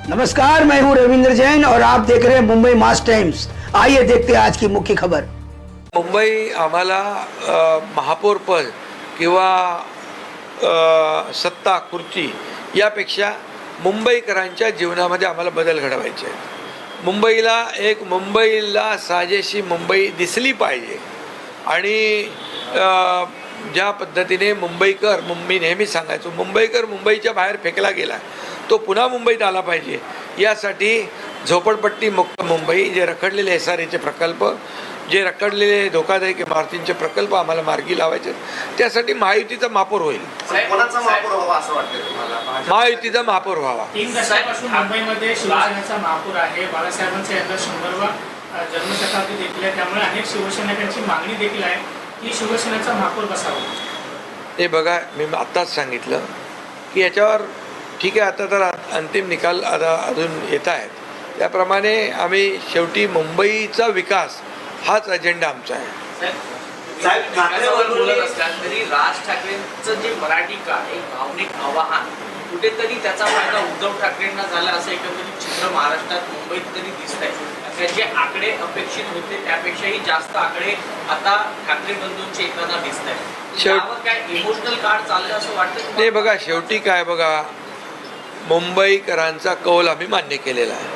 नमस्कार, मैं हूं रविंद्र जैन और आप देख रहे हैं मुंबई मास टाइम्स। आइए देखते हैं आज की मुख्य खबर। मुंबई आम्हाला महापौर पद किंवा सत्ता खुर्ची यापेक्षा मुंबईकरांच्या जीवनामध्ये आम्हाला बदल घडवायचे आहेत। मुंबईला साजेशी मुंबई दिसली पाहिजे आणि ज्या पद्धतीने मी नेहमी सांगायचो मुंबईच्या बाहेर फेकला गेला तो पुन्हा मुंबईत आला पाहिजे। यासाठी झोपडपट्टी मुक्त मुंबई, जे रखडलेले SRAचे प्रकल्प, जे रखडलेले धोकादायक इमारतींचे प्रकल्प आम्हाला मार्गी लावायचे, त्यासाठी महायुतीचा महापौर होईल। कोणाचा महापौर व्हावा असं वाटतं तुम्हाला? महायुतीचा महापौर व्हावा। 3 दशकापासून मुंबईमध्ये शिवसेनेचा महापौर आहे। बाळासाहेबांचा यंदा 100वा जन्मशताब्दी देखील आहे, त्यामुळे अनेक शिवसैनिकांची मागणी देखील आहे की शिवसेनेचा महापौर बसावा। हे बघा, मी आत्ताच सांगितलं की याच्यावर ठीक आहे, आता तर अंतिम निकाल अजून येत आहेत, त्याप्रमाणे आम्ही शेवटी मुंबईचा विकास हाच अजेंडा आमचा आहे। साहेब, ठाकरेवर बोलत असतात तरी राज ठाकरेंचं जे मराठी काळ एक भावनिक आवाहन कुठेतरी त्याचा फायदा उद्धव ठाकरेंना झाला असं एकंदरीत चित्र महाराष्ट्रात मुंबईत तरी दिसत आहे। जे आकडे अपेक्षित होते त्यापेक्षाही जास्त आकडे आता ठाकरे बंधूंचे येताना दिसत आहेत। त्यावर काय इमोशनल कार्ड चाललं असं वाटतं? नाही बघा, शेवटी काय बघा, मुंबईकरांचा कौल आम्ही मान्य केलेला आहे,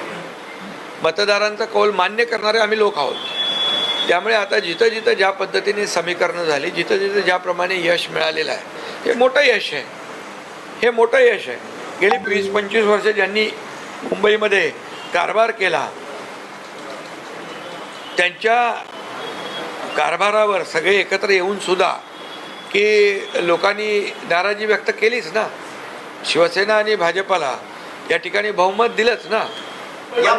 मतदारांचा कौल मान्य करणारे आम्ही लोक आहोत। त्यामुळे आता जिथं जिथं ज्या पद्धतीने समीकरणं झाली, जिथं जिथं ज्याप्रमाणे यश मिळालेलं आहे, हे मोठं यश आहे, हे मोठं यश आहे। गेली 20-25 वर्ष ज्यांनी मुंबईमध्ये कारभार केला, त्यांच्या कारभारावर सगळे एकत्र येऊन सुद्धा की लोकांनी नाराजी व्यक्त केलीच ना। शिवसेना आणि भाजपाला या ठिकाणी बहुमत दिलंच ना। या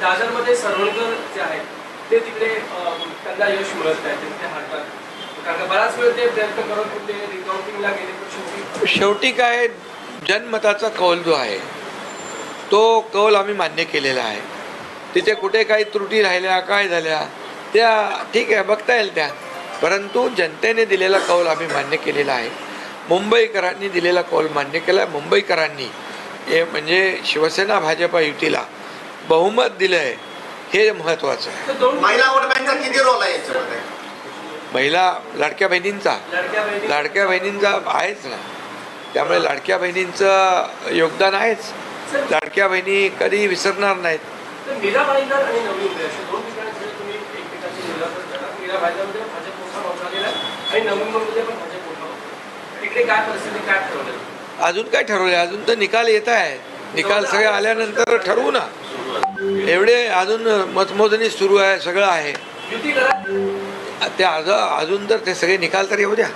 दादरमध्ये सरवळकर जे आहेत ते तिकडे त्यांना यश मिळत नाही, ते हातात, कारण बराच वेळ ते प्रयत्न करत होते, रिकाउंटिंगला गेले, शेवटी काय, जनमताचा कौल जो आहे तो कौल आम्ही मान्य केलेला आहे। तिथे कुठे काही त्रुटी राहिल्या, काय झाल्या, त्या ठीक आहे, बघता येईल त्या, परंतु जनतेने दिलेला कौल आम्ही मान्य केलेला आहे। मुंबईकरांनी दिलेला कौल मान्य केला आहे। मुंबईकरांनी हे म्हणजे शिवसेना भाजपा युतीला बहुमत दिलं आहे, हे महत्त्वाचं आहे। महिला वोट बँकचा किती रोल आहे याच्यामध्ये? महिला लाडक्या बहिणींचा आहेच ना, त्यामुळे लाडक्या बहिणींचं योगदान आहेच। लाडक्या बहिणी कधी विसरणार नाहीत। मीरा भाईंदर आणि नवी मुंबई अशा दोन ठिकाणी तुम्ही एकमेकांची मुलाखत करा। मीरा भाईंदरमध्ये भाजप मोठा भाग झालेला आहे आणि नवी मुंबईमध्ये पण भाजप मोठा भाग। तिकडे काय परिस्थिती, काय ठरवलं? अजून काय ठरवलं? अजून तर निकाल येत आहेत, निकाल सगळे आल्यानंतर ठरवू ना। एवढे अजून मतमोजणी सुरू आहे, सगळं आहे युती करा ते अजून तर ते सगळे निकाल तर येऊ द्या।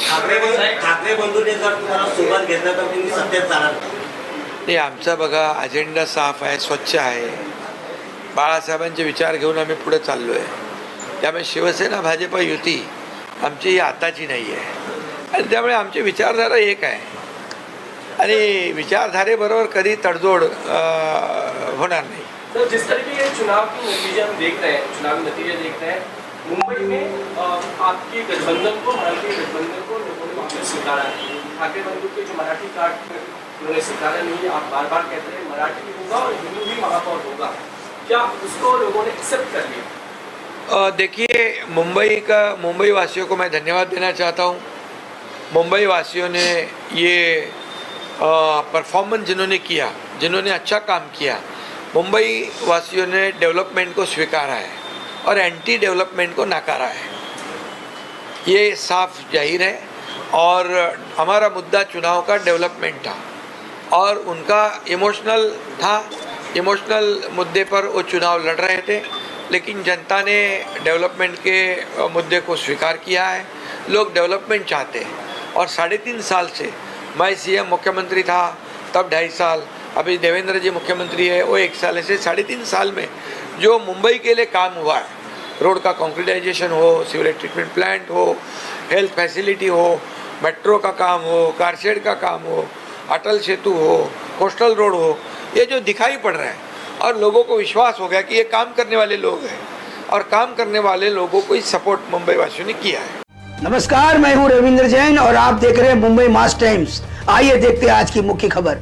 ठाकरे बंधूंनी जर तुम्हाला सोबत घेतलं तर तुम्ही सत्तेत जाणार? नाही, आमचा बघा अजेंडा साफ आहे, स्वच्छ आहे, बाळासाहेबांचे विचार घेऊन आम्ही पुढे चाललो आहे। त्यामुळे शिवसेना भाजपा युती आमची ही आताची नाही आहे आणि त्यामुळे आमची विचारधारा एक आहे आणि विचारधारेबरोबर कधी तडजोड होणार नहीं। तो जिस तरीके के चुनाव की नतीजे हम देख रहे हैं, चुनावी नतीजे देख रहे हैं, मुंबई में आपके गठबंधन को, मराठी गठबंधन को लोगों ने वापस स्वीकारा है। ठाकरे बंधु के जो मराठी कार्ड उन्होंने स्वीकारा नहीं, आप बार बार कहते हैं मराठी भी होगा और हिंदू भी महापौर होगा, क्या उसको लोगों ने एक्सेप्ट कर लिया? देखिए, मुंबई वासियों को मैं धन्यवाद देना चाहता हूँ। मुंबई वासियों ने ये परफॉर्मेंस जिन्होंने अच्छा काम किया, मुंबई वासियों ने डेवलपमेंट को स्वीकारा है और एंटी डेवलपमेंट को नकारा है, ये साफ जाहिर है। और हमारा मुद्दा चुनाव का डेवलपमेंट था और उनका इमोशनल मुद्दे पर वो चुनाव लड़ रहे थे, लेकिन जनता ने डेवलपमेंट के मुद्दे को स्वीकार किया है। लोग डेवलपमेंट चाहते हैं और 3.5 साल से मैं CM मुख्यमंत्री था तब 2.5 साल, अभी देवेंद्र जी मुख्यमंत्री है वो 1 साल, ऐसे 3.5 साल में जो मुंबई के लिए काम हुआ है, रोड का कॉन्क्रीटाइजेशन हो, सीवरेज ट्रीटमेंट प्लांट हो, हेल्थ फैसिलिटी हो, मेट्रो का काम हो, कारशेड का काम हो, अटल सेतु हो, कोस्टल रोड हो, ये जो दिखाई पड़ रहा है और लोगों को विश्वास हो गया कि ये काम करने वाले लोग हैं और काम करने वाले लोगों को ही सपोर्ट मुंबई वासियों ने किया है। नमस्कार, मैं हूं रविंद्र जैन और आप देख रहे हैं मुंबई मास टाइम्स। आइए देखते हैं आज की मुख्य खबर।